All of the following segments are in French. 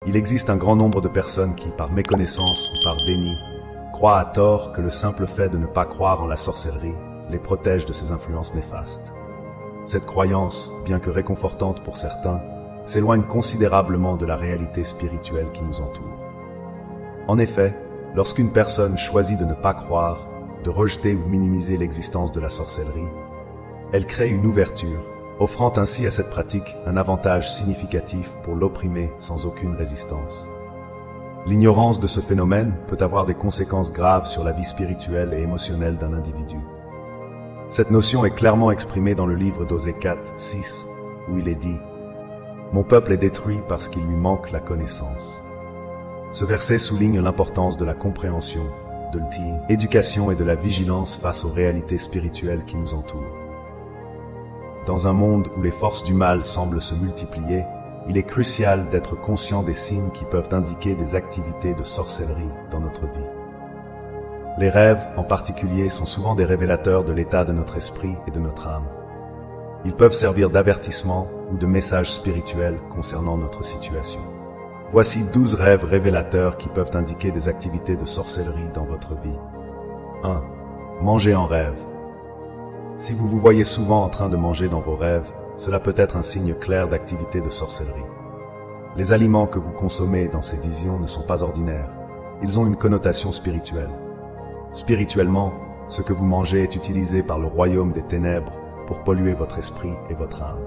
Il existe un grand nombre de personnes qui, par méconnaissance ou par déni, croient à tort que le simple fait de ne pas croire en la sorcellerie les protège de ces influences néfastes. Cette croyance, bien que réconfortante pour certains, s'éloigne considérablement de la réalité spirituelle qui nous entoure. En effet, lorsqu'une personne choisit de ne pas croire, de rejeter ou minimiser l'existence de la sorcellerie, elle crée une ouverture, offrant ainsi à cette pratique un avantage significatif pour l'opprimer sans aucune résistance. L'ignorance de ce phénomène peut avoir des conséquences graves sur la vie spirituelle et émotionnelle d'un individu. Cette notion est clairement exprimée dans le livre d'Osée 4, 6, où il est dit « Mon peuple est détruit parce qu'il lui manque la connaissance ». Ce verset souligne l'importance de la compréhension, de l'éducation et de la vigilance face aux réalités spirituelles qui nous entourent. Dans un monde où les forces du mal semblent se multiplier, il est crucial d'être conscient des signes qui peuvent indiquer des activités de sorcellerie dans notre vie. Les rêves, en particulier, sont souvent des révélateurs de l'état de notre esprit et de notre âme. Ils peuvent servir d'avertissement ou de message spirituel concernant notre situation. Voici 12 rêves révélateurs qui peuvent indiquer des activités de sorcellerie dans votre vie. 1. Manger en rêve. Si vous vous voyez souvent en train de manger dans vos rêves, cela peut être un signe clair d'activité de sorcellerie. Les aliments que vous consommez dans ces visions ne sont pas ordinaires. Ils ont une connotation spirituelle. Spirituellement, ce que vous mangez est utilisé par le royaume des ténèbres pour polluer votre esprit et votre âme.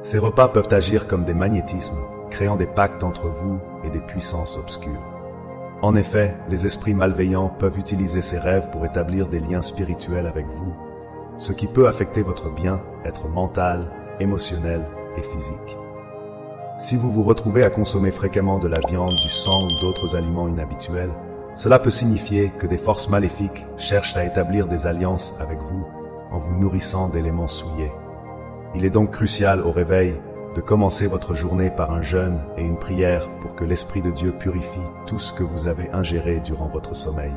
Ces repas peuvent agir comme des magnétismes, créant des pactes entre vous et des puissances obscures. En effet, les esprits malveillants peuvent utiliser ces rêves pour établir des liens spirituels avec vous, ce qui peut affecter votre bien-être mental, émotionnel et physique. Si vous vous retrouvez à consommer fréquemment de la viande, du sang ou d'autres aliments inhabituels, cela peut signifier que des forces maléfiques cherchent à établir des alliances avec vous en vous nourrissant d'éléments souillés. Il est donc crucial au réveil de commencer votre journée par un jeûne et une prière pour que l'Esprit de Dieu purifie tout ce que vous avez ingéré durant votre sommeil.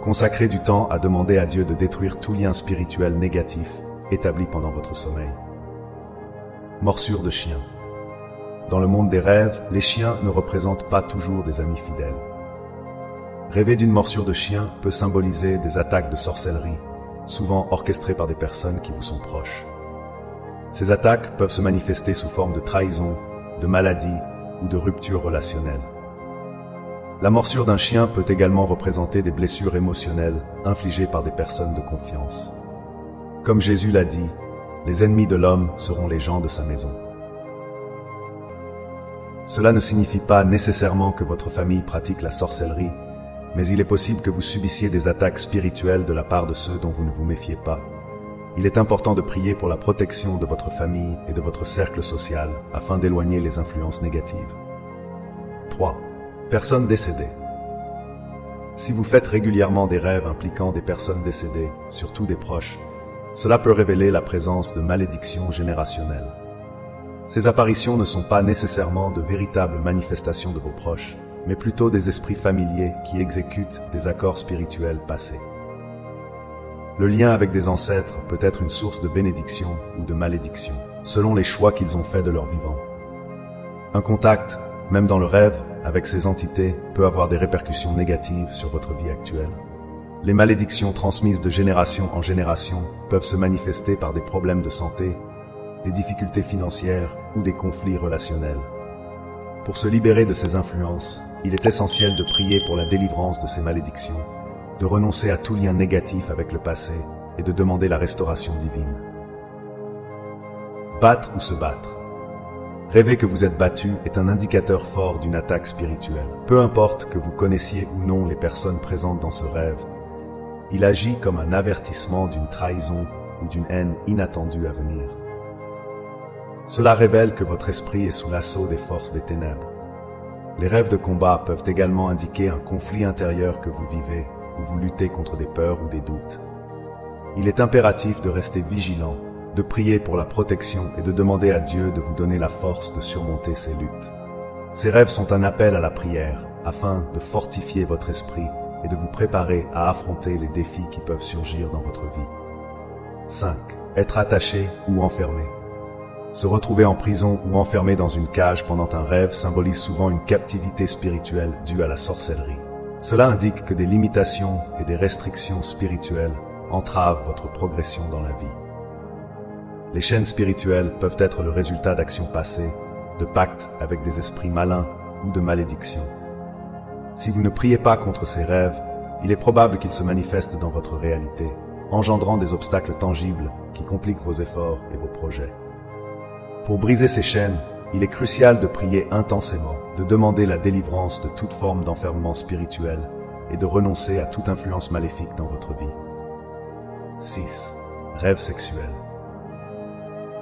Consacrez du temps à demander à Dieu de détruire tout lien spirituel négatif établi pendant votre sommeil. Morsure de chien. Dans le monde des rêves, les chiens ne représentent pas toujours des amis fidèles. Rêver d'une morsure de chien peut symboliser des attaques de sorcellerie, souvent orchestrées par des personnes qui vous sont proches. Ces attaques peuvent se manifester sous forme de trahison, de maladie ou de rupture relationnelle. La morsure d'un chien peut également représenter des blessures émotionnelles infligées par des personnes de confiance. Comme Jésus l'a dit, les ennemis de l'homme seront les gens de sa maison. Cela ne signifie pas nécessairement que votre famille pratique la sorcellerie, mais il est possible que vous subissiez des attaques spirituelles de la part de ceux dont vous ne vous méfiez pas. Il est important de prier pour la protection de votre famille et de votre cercle social afin d'éloigner les influences négatives. 3. Personnes décédées. Si vous faites régulièrement des rêves impliquant des personnes décédées, surtout des proches, cela peut révéler la présence de malédictions générationnelles. Ces apparitions ne sont pas nécessairement de véritables manifestations de vos proches, mais plutôt des esprits familiers qui exécutent des accords spirituels passés. Le lien avec des ancêtres peut être une source de bénédiction ou de malédiction, selon les choix qu'ils ont faits de leur vivant. Un contact, même dans le rêve, avec ces entités peut avoir des répercussions négatives sur votre vie actuelle. Les malédictions transmises de génération en génération peuvent se manifester par des problèmes de santé, des difficultés financières ou des conflits relationnels. Pour se libérer de ces influences, il est essentiel de prier pour la délivrance de ces malédictions, de renoncer à tout lien négatif avec le passé et de demander la restauration divine. Battre ou se battre. Rêver que vous êtes battu est un indicateur fort d'une attaque spirituelle. Peu importe que vous connaissiez ou non les personnes présentes dans ce rêve, il agit comme un avertissement d'une trahison ou d'une haine inattendue à venir. Cela révèle que votre esprit est sous l'assaut des forces des ténèbres. Les rêves de combat peuvent également indiquer un conflit intérieur que vous vivez, où vous luttez contre des peurs ou des doutes. Il est impératif de rester vigilant, de prier pour la protection et de demander à Dieu de vous donner la force de surmonter ces luttes. Ces rêves sont un appel à la prière, afin de fortifier votre esprit et de vous préparer à affronter les défis qui peuvent surgir dans votre vie. 5. Être attaché ou enfermé. Se retrouver en prison ou enfermé dans une cage pendant un rêve symbolise souvent une captivité spirituelle due à la sorcellerie. Cela indique que des limitations et des restrictions spirituelles entravent votre progression dans la vie. Les chaînes spirituelles peuvent être le résultat d'actions passées, de pactes avec des esprits malins ou de malédictions. Si vous ne priez pas contre ces rêves, il est probable qu'ils se manifestent dans votre réalité, engendrant des obstacles tangibles qui compliquent vos efforts et vos projets. Pour briser ces chaînes, il est crucial de prier intensément, de demander la délivrance de toute forme d'enfermement spirituel et de renoncer à toute influence maléfique dans votre vie. 6. Rêves sexuels.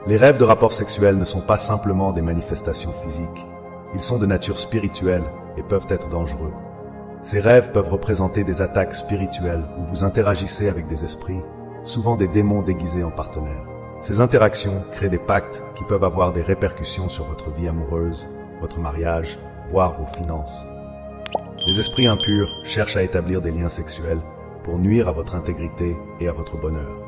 Les rêves de rapports sexuels ne sont pas simplement des manifestations physiques. Ils sont de nature spirituelle et peuvent être dangereux. Ces rêves peuvent représenter des attaques spirituelles où vous interagissez avec des esprits, souvent des démons déguisés en partenaires. Ces interactions créent des pactes qui peuvent avoir des répercussions sur votre vie amoureuse, votre mariage, voire vos finances. Les esprits impurs cherchent à établir des liens sexuels pour nuire à votre intégrité et à votre bonheur.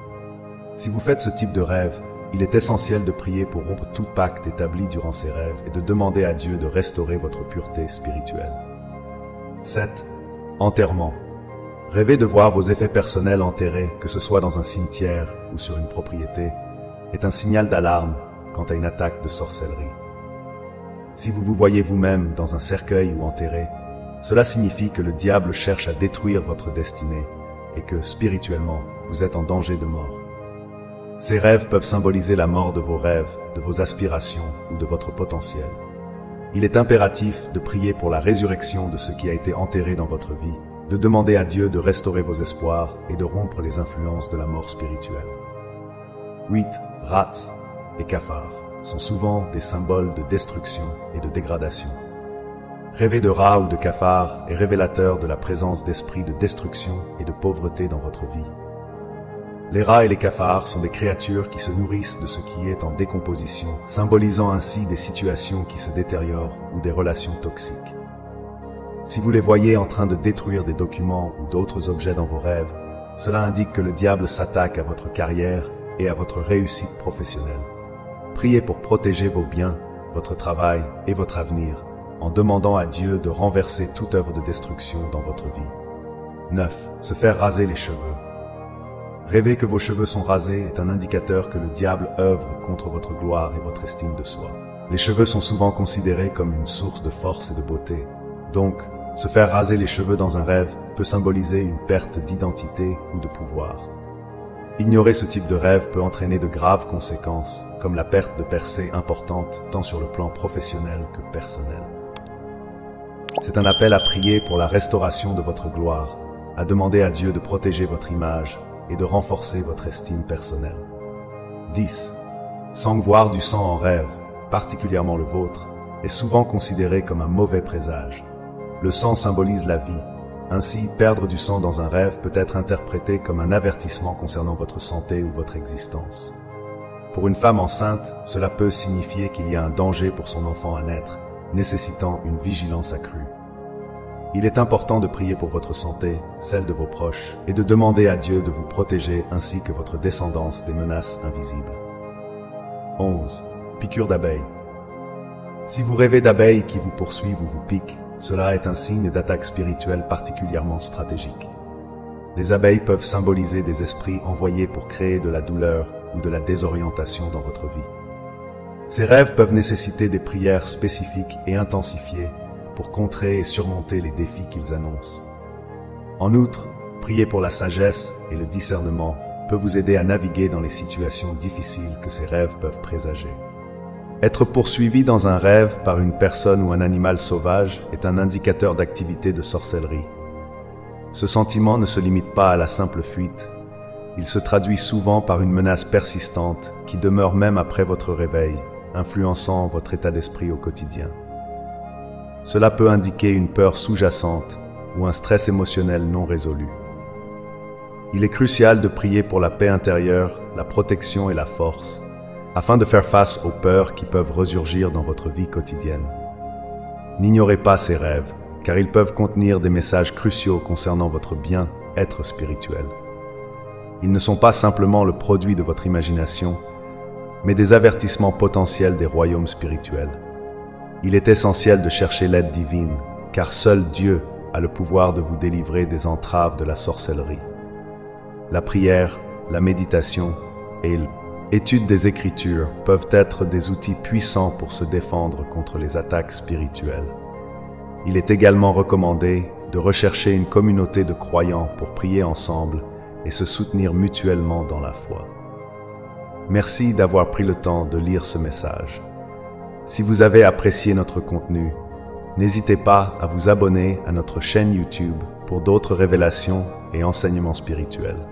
Si vous faites ce type de rêve, il est essentiel de prier pour rompre tout pacte établi durant ces rêves et de demander à Dieu de restaurer votre pureté spirituelle. 7. Enterrement. Rêver de voir vos effets personnels enterrés, que ce soit dans un cimetière ou sur une propriété, est un signal d'alarme quant à une attaque de sorcellerie. Si vous vous voyez vous-même dans un cercueil ou enterré, cela signifie que le diable cherche à détruire votre destinée et que, spirituellement, vous êtes en danger de mort. Ces rêves peuvent symboliser la mort de vos rêves, de vos aspirations ou de votre potentiel. Il est impératif de prier pour la résurrection de ce qui a été enterré dans votre vie, de demander à Dieu de restaurer vos espoirs et de rompre les influences de la mort spirituelle. 8. Rats et cafards sont souvent des symboles de destruction et de dégradation. Rêver de rats ou de cafards est révélateur de la présence d'esprits de destruction et de pauvreté dans votre vie. Les rats et les cafards sont des créatures qui se nourrissent de ce qui est en décomposition, symbolisant ainsi des situations qui se détériorent ou des relations toxiques. Si vous les voyez en train de détruire des documents ou d'autres objets dans vos rêves, cela indique que le diable s'attaque à votre carrière et à votre réussite professionnelle. Priez pour protéger vos biens, votre travail et votre avenir, en demandant à Dieu de renverser toute œuvre de destruction dans votre vie. 9. Se faire raser les cheveux. Rêver que vos cheveux sont rasés est un indicateur que le diable œuvre contre votre gloire et votre estime de soi. Les cheveux sont souvent considérés comme une source de force et de beauté. Donc, se faire raser les cheveux dans un rêve peut symboliser une perte d'identité ou de pouvoir. Ignorer ce type de rêve peut entraîner de graves conséquences, comme la perte de percées importantes tant sur le plan professionnel que personnel. C'est un appel à prier pour la restauration de votre gloire, à demander à Dieu de protéger votre image et de renforcer votre estime personnelle. 10. Voir du sang en rêve, particulièrement le vôtre, est souvent considéré comme un mauvais présage. Le sang symbolise la vie. Ainsi, perdre du sang dans un rêve peut être interprété comme un avertissement concernant votre santé ou votre existence. Pour une femme enceinte, cela peut signifier qu'il y a un danger pour son enfant à naître, nécessitant une vigilance accrue. Il est important de prier pour votre santé, celle de vos proches, et de demander à Dieu de vous protéger ainsi que votre descendance des menaces invisibles. 11. Piqûre d'abeilles. Si vous rêvez d'abeilles qui vous poursuivent ou vous piquent, cela est un signe d'attaque spirituelle particulièrement stratégique. Les abeilles peuvent symboliser des esprits envoyés pour créer de la douleur ou de la désorientation dans votre vie. Ces rêves peuvent nécessiter des prières spécifiques et intensifiées pour contrer et surmonter les défis qu'ils annoncent. En outre, prier pour la sagesse et le discernement peut vous aider à naviguer dans les situations difficiles que ces rêves peuvent présager. Être poursuivi dans un rêve par une personne ou un animal sauvage est un indicateur d'activité de sorcellerie. Ce sentiment ne se limite pas à la simple fuite. Il se traduit souvent par une menace persistante qui demeure même après votre réveil, influençant votre état d'esprit au quotidien. Cela peut indiquer une peur sous-jacente ou un stress émotionnel non résolu. Il est crucial de prier pour la paix intérieure, la protection et la force, afin de faire face aux peurs qui peuvent resurgir dans votre vie quotidienne. N'ignorez pas ces rêves, car ils peuvent contenir des messages cruciaux concernant votre bien-être spirituel. Ils ne sont pas simplement le produit de votre imagination, mais des avertissements potentiels des royaumes spirituels. Il est essentiel de chercher l'aide divine, car seul Dieu a le pouvoir de vous délivrer des entraves de la sorcellerie. La prière, la méditation et l'étude des Écritures peuvent être des outils puissants pour se défendre contre les attaques spirituelles. Il est également recommandé de rechercher une communauté de croyants pour prier ensemble et se soutenir mutuellement dans la foi. Merci d'avoir pris le temps de lire ce message. Si vous avez apprécié notre contenu, n'hésitez pas à vous abonner à notre chaîne YouTube pour d'autres révélations et enseignements spirituels.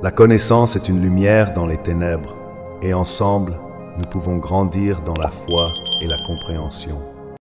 La connaissance est une lumière dans les ténèbres, et ensemble, nous pouvons grandir dans la foi et la compréhension.